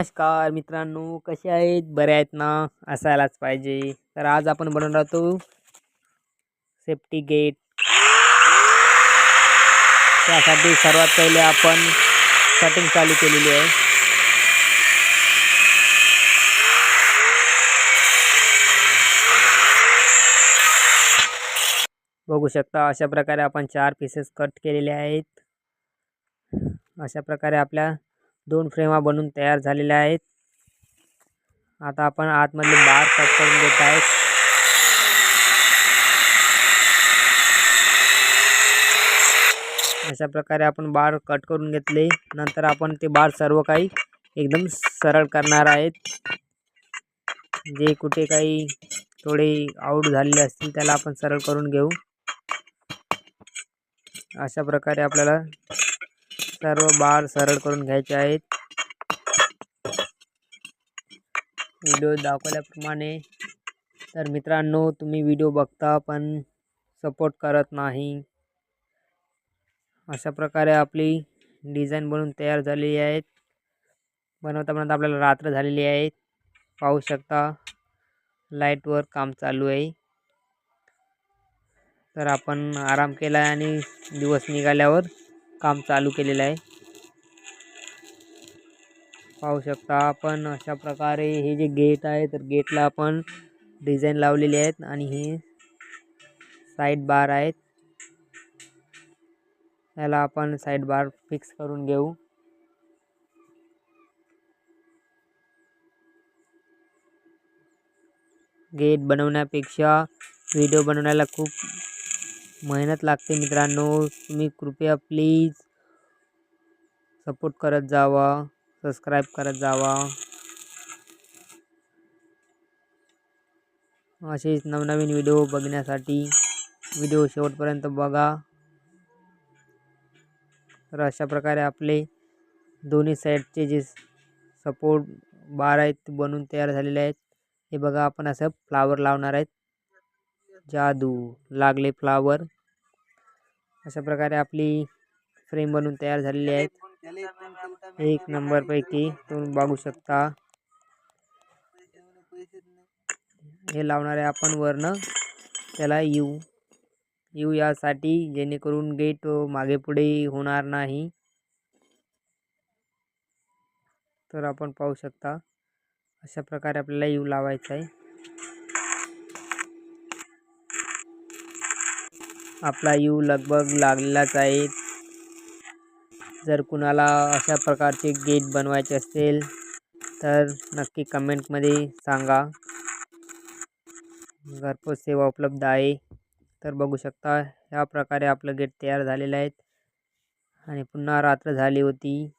नमस्कार मित्रांनो, कसे आहेत? बरे आहेत ना? असायलाच पाहिजे. तर आज आपण बनवणार आहोत सेफ्टी गेट. त्यासाठी सर्वात पहिले आपण सेटिंग चालू केलेली आहे. बघू शकता अशा प्रकारे आपण 4 पीसेस कट केलेले आहेत. अशा प्रकारे आपल्या 2 फ्रेमा बनून तयार झालेल्या आहेत. आता आपण आतमधले बार कट करून घेत आहोत. अशा प्रकारे आपण बार कट करून घेतले. नंतर आपण ते बार सर्व काही एकदम सरळ करणार आहेत. जे कुठे काही थोडे आउट झालेले असतील त्याला आपण सरळ करून घेऊ. अशा प्रकारे आपल्याला सर्व बार सरळ करून घ्यायचे आहेत. व्हिडिओ दाखवल्याप्रमाणे. तर मित्रांनो, तुम्ही व्हिडिओ बघता पण सपोर्ट करत नाही. अशा प्रकारे आपली डिझाईन बनवून तयार झालेली आहेत. बनवता बनवता आपल्याला रात्र झालेली आहे. पाहू शकता लाईटवर काम चालू आहे. तर आपण आराम केला आहे आणि दिवस निघाल्यावर काम चालू केलेलं आहे. पाहू शकता आपण अशा प्रकारे हे जे गेट आहे, तर गेटला आपण डिझाईन लावलेली आहेत आणि हे साईड बार आहेत. याला आपण साईड बार फिक्स करून घेऊ. गेट बनवण्यापेक्षा व्हिडिओ बनवण्याला खूप मेहनत लागते मित्रांनो. तुम्ही कृपया प्लीज सपोर्ट करत जावा, सबस्क्राईब करत जावा. असेच नवनवीन व्हिडिओ बघण्यासाठी व्हिडिओ शेवटपर्यंत बघा. तर अशा प्रकारे आपले दोन्ही साईडचे जे सपोर्ट बार आहेत ते बनून तयार झालेले आहेत. हे बघा, आपण असं फ्लावर लावणार आहेत. जादू लागले फ्लावर. अशा प्रकारे आपली फ्रेम बनून तयार झालेली आहेत. एक नंबर पैकी तुम्ही बघू शकता. हे लावणार आहे आपण वरनं त्याला यू यासाठी, जेणेकरून गेट मागे पुढे होणार नाही. तर आपण पाहू शकता अशा प्रकारे आपल्याला यू लावायचा आहे. आपला यू लगभग लागलेलाच आहे. जर कुणाला अशा प्रकारचे गेट बनवायचे असेल तर नक्की कमेंटमध्ये सांगा. घरपोच सेवा उपलब्ध आहे. तर बघू शकता ह्या प्रकारे आपलं गेट तयार झालेलं आहे. आणि पुन्हा रात्र झाली होती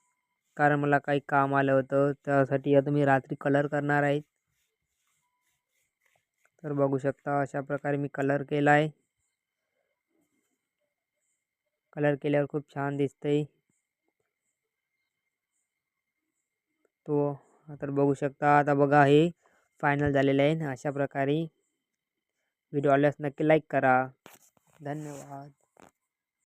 कारण मला काही काम आलं होतं, त्यासाठी आता मी रात्री कलर करणार आहे. तर बघू शकता अशा प्रकारे मी कलर केला आहे. कलर केल्यावर खूप छान दिसतंय तो. तर बघू शकता. आता बघा हे फायनल झालेलं आहे. अशा प्रकारे व्हिडिओ आल्यास नक्की लाईक करा. धन्यवाद.